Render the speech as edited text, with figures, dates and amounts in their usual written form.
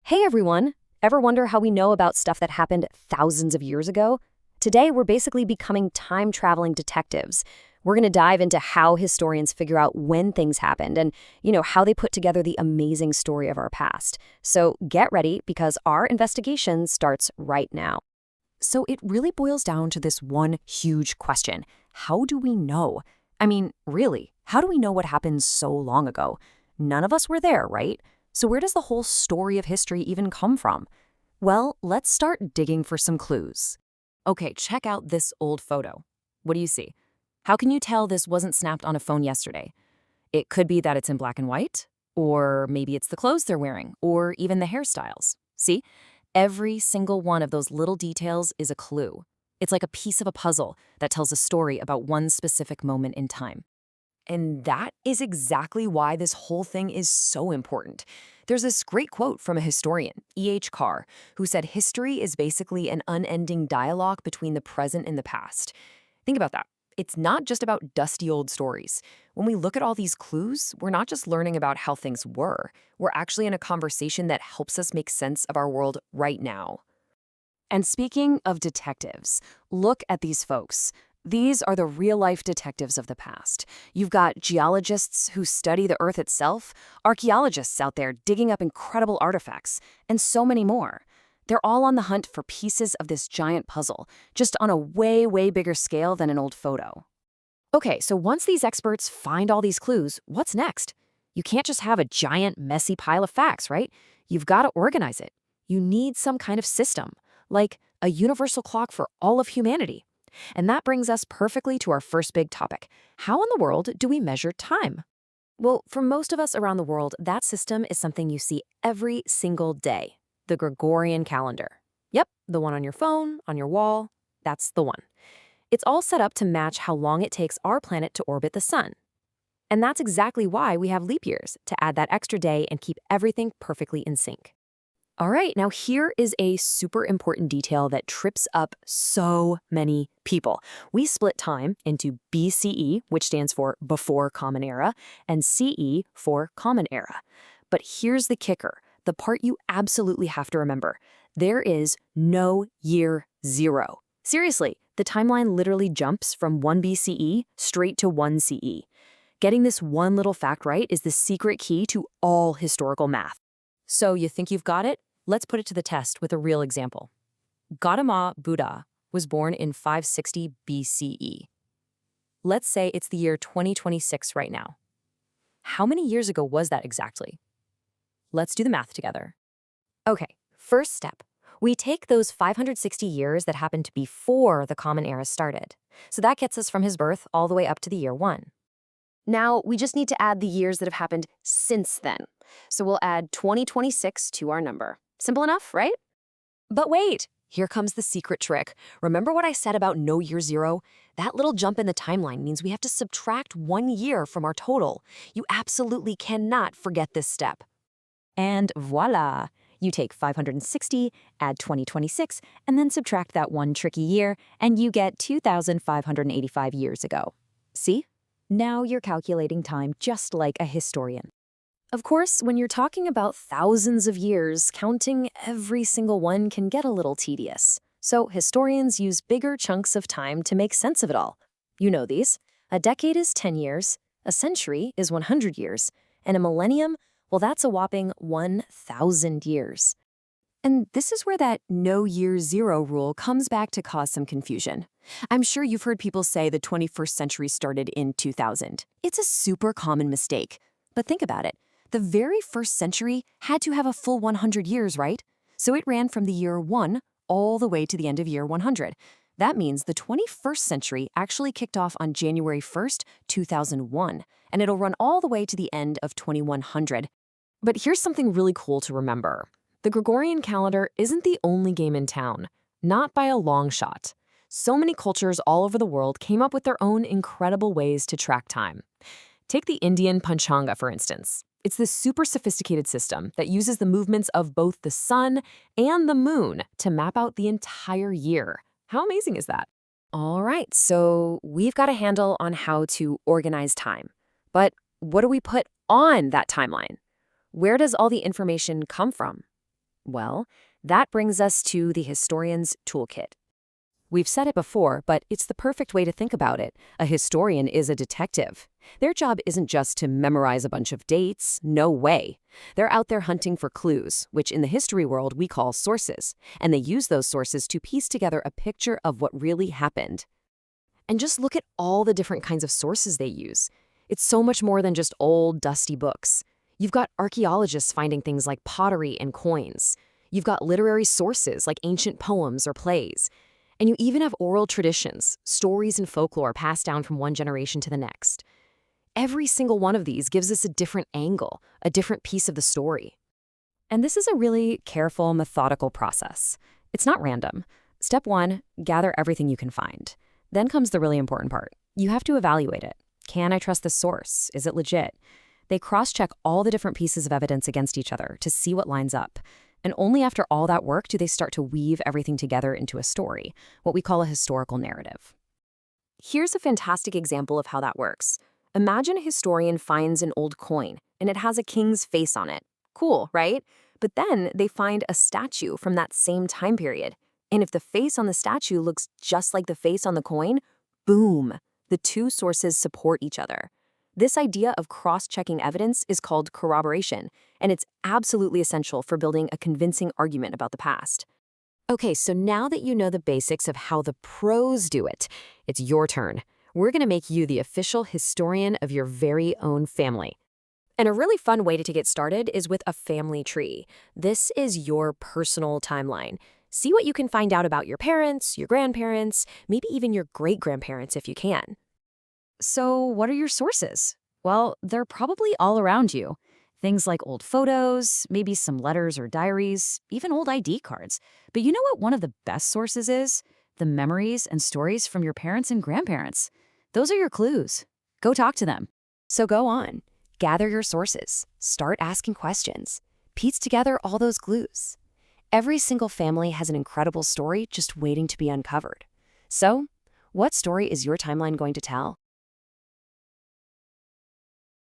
Hey everyone! Ever wonder how we know about stuff that happened thousands of years ago? Today, we're basically becoming time-traveling detectives. We're going to dive into how historians figure out when things happened and, how they put together the amazing story of our past. So get ready because our investigation starts right now. So it really boils down to this one huge question. How do we know? I mean, really, how do we know what happened so long ago? None of us were there, right? So where does the whole story of history even come from? Well, let's start digging for some clues. Okay, check out this old photo. What do you see? How can you tell this wasn't snapped on a phone yesterday? It could be that it's in black and white, or maybe it's the clothes they're wearing, or even the hairstyles. See? Every single one of those little details is a clue. It's like a piece of a puzzle that tells a story about one specific moment in time. And that is exactly why this whole thing is so important. There's this great quote from a historian, E.H. Carr, who said history is basically an unending dialogue between the present and the past. Think about that. It's not just about dusty old stories. When we look at all these clues, we're not just learning about how things were. We're actually in a conversation that helps us make sense of our world right now. And speaking of detectives, look at these folks. These are the real-life detectives of the past. You've got geologists who study the Earth itself, archaeologists out there digging up incredible artifacts, and so many more. They're all on the hunt for pieces of this giant puzzle, just on a way, way bigger scale than an old photo. Okay, so once these experts find all these clues, what's next? You can't just have a giant, messy pile of facts, right? You've got to organize it. You need some kind of system, like a universal clock for all of humanity. And that brings us perfectly to our first big topic. How in the world do we measure time? Well, for most of us around the world, that system is something you see every single day. The Gregorian calendar. Yep, the one on your phone, on your wall. That's the one. It's all set up to match how long it takes our planet to orbit the sun. And that's exactly why we have leap years, to add that extra day and keep everything perfectly in sync. All right, now here is a super important detail that trips up so many people. We split time into BCE, which stands for Before Common Era, and CE for Common Era. But here's the kicker, the part you absolutely have to remember. There is no year zero. Seriously, the timeline literally jumps from 1 BCE straight to 1 CE. Getting this one little fact right is the secret key to all historical math. So you think you've got it? Let's put it to the test with a real example. Gautama Buddha was born in 560 BCE. Let's say it's the year 2026 right now. How many years ago was that exactly? Let's do the math together. Okay, first step. We take those 560 years that happened before the Common Era started. So that gets us from his birth all the way up to the year 1. Now, we just need to add the years that have happened since then. So we'll add 2026 to our number. Simple enough, right? But wait, here comes the secret trick. Remember what I said about no year zero? That little jump in the timeline means we have to subtract 1 year from our total. You absolutely cannot forget this step. And voila! You take 560, add 2026, and then subtract that one tricky year, and you get 2,585 years ago. See? Now you're calculating time just like a historian. Of course, when you're talking about thousands of years, counting every single one can get a little tedious. So historians use bigger chunks of time to make sense of it all. You know these. A decade is 10 years, a century is 100 years, and a millennium, well, that's a whopping 1,000 years. And this is where that no year zero rule comes back to cause some confusion. I'm sure you've heard people say the 21st century started in 2000. It's a super common mistake. But think about it. The very first century had to have a full 100 years, right? So it ran from the year 1 all the way to the end of year 100. That means the 21st century actually kicked off on January 1st, 2001, and it'll run all the way to the end of 2100. But here's something really cool to remember. The Gregorian calendar isn't the only game in town, not by a long shot. So many cultures all over the world came up with their own incredible ways to track time. Take the Indian Panchanga, for instance. It's this super sophisticated system that uses the movements of both the sun and the moon to map out the entire year. How amazing is that? All right, so we've got a handle on how to organize time. But what do we put on that timeline? Where does all the information come from? Well, that brings us to the historian's toolkit. We've said it before, but it's the perfect way to think about it. A historian is a detective. Their job isn't just to memorize a bunch of dates. No way. They're out there hunting for clues, which in the history world we call sources, and they use those sources to piece together a picture of what really happened. And just look at all the different kinds of sources they use. It's so much more than just old, dusty books. You've got archaeologists finding things like pottery and coins. You've got literary sources like ancient poems or plays. And you even have oral traditions, stories and folklore passed down from one generation to the next. Every single one of these gives us a different angle, a different piece of the story. And this is a really careful, methodical process. It's not random. Step 1, gather everything you can find. Then comes the really important part. You have to evaluate it. Can I trust this source? Is it legit? They cross-check all the different pieces of evidence against each other to see what lines up. And only after all that work do they start to weave everything together into a story, what we call a historical narrative. Here's a fantastic example of how that works. Imagine a historian finds an old coin, and it has a king's face on it. Cool, right? But then they find a statue from that same time period. And if the face on the statue looks just like the face on the coin, boom, the two sources support each other. This idea of cross-checking evidence is called corroboration, and it's absolutely essential for building a convincing argument about the past. Okay, so now that you know the basics of how the pros do it, it's your turn. We're going to make you the official historian of your very own family. And a really fun way to get started is with a family tree. This is your personal timeline. See what you can find out about your parents, your grandparents, maybe even your great-grandparents if you can. So what are your sources? Well, they're probably all around you. Things like old photos, maybe some letters or diaries, even old ID cards. But you know what one of the best sources is? The memories and stories from your parents and grandparents. Those are your clues. Go talk to them. So go on. Gather your sources. Start asking questions. Piece together all those clues. Every single family has an incredible story just waiting to be uncovered. So, what story is your timeline going to tell?